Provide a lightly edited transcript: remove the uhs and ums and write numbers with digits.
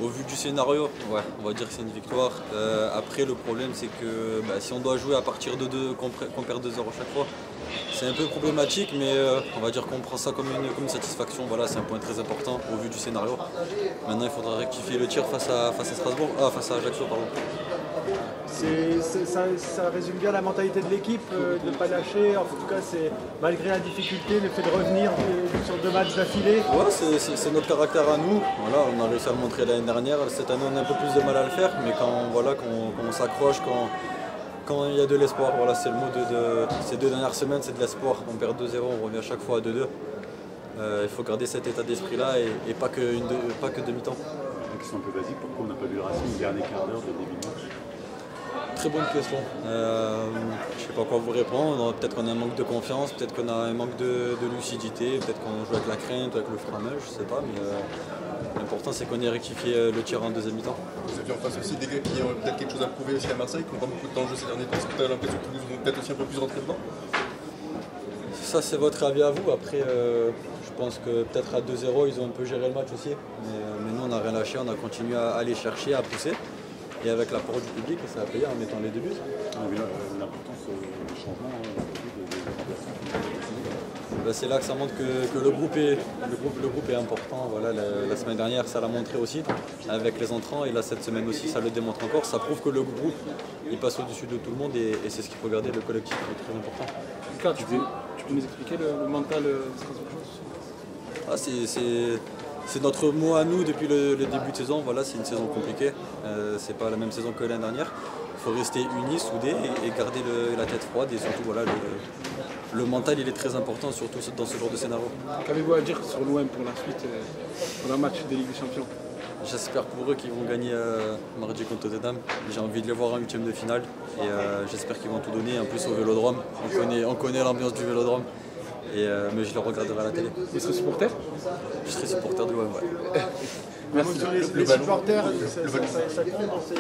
Au vu du scénario, ouais, on va dire que c'est une victoire. Après, le problème, c'est que si on doit jouer à partir de 2, qu'on perd 2-0 chaque fois, c'est un peu problématique, mais on va dire qu'on prend ça comme une satisfaction. Voilà, c'est un point très important au vu du scénario. Maintenant, il faudra rectifier le tir face à Strasbourg, face à Ajaccio, pardon. Ça résume bien la mentalité de l'équipe, de ne pas lâcher. En tout cas, c'est malgré la difficulté, le fait de revenir sur 2 matchs d'affilée. Ouais, c'est notre caractère à nous. Voilà, on a réussi à le montrer l'année dernière. Cette année, on a un peu plus de mal à le faire, mais quand on s'accroche, quand il y a de l'espoir, voilà, c'est le mot de ces 2 dernières semaines, c'est de l'espoir. On perd 2-0, on revient à chaque fois à 2-2. Il faut garder cet état d'esprit-là et pas que demi-temps. Une question un peu basique, pourquoi on n'a pas vu le Racing le dernier quart d'heure de début de match? Très bonne question. Je ne sais pas quoi vous répondre. Peut-être qu'on a un manque de confiance, peut-être qu'on a un manque de lucidité, peut-être qu'on joue avec la crainte, avec le freinage, je ne sais pas. Mais l'important, c'est qu'on ait rectifié le tir en deuxième mi-temps. Vous avez en face aussi des gars qui ont peut-être quelque chose à prouver aussi à Marseille, qui n'ont pas beaucoup de temps de jeu ces derniers temps. Est-ce que tu as l'impression qu'ils vont peut-être aussi un peu plus rentrer dedans? Ça, c'est votre avis à vous. Après, je pense que peut-être à 2-0, ils ont un peu géré le match aussi. Mais nous, on n'a rien lâché, on a continué à aller chercher, à pousser. Et avec l'apport du public, ça a payé en mettant les 2 buts. L'importance du changement C'est là que ça montre que le groupe est important. Voilà, la semaine dernière, ça l'a montré aussi avec les entrants. Et là, cette semaine aussi, ça le démontre encore. Ça prouve que le groupe, il passe au-dessus de tout le monde. Et c'est ce qu'il faut garder, le collectif est très important. Lucas, tu peux nous expliquer le mental Strasbourgeois? C'est notre mot à nous depuis le début de saison. Voilà, c'est une saison compliquée. C'est pas la même saison que l'année dernière. Il faut rester unis, soudés et garder la tête froide. Et surtout, voilà, le mental, il est très important, surtout dans ce genre de scénario. Qu'avez-vous à dire sur l'OM pour la suite, pour un match des Ligues des Champions? J'espère pour eux qu'ils vont gagner mardi contre Tottenham. J'ai envie de les voir en 8e de finale. Et j'espère qu'ils vont tout donner. En plus, au Vélodrome, on connaît l'ambiance du Vélodrome. Mais je le regarderai à la télé. Et ce supporter? Je serai supporter de l'OM, ouais. Merci. Les supporters, ça compte.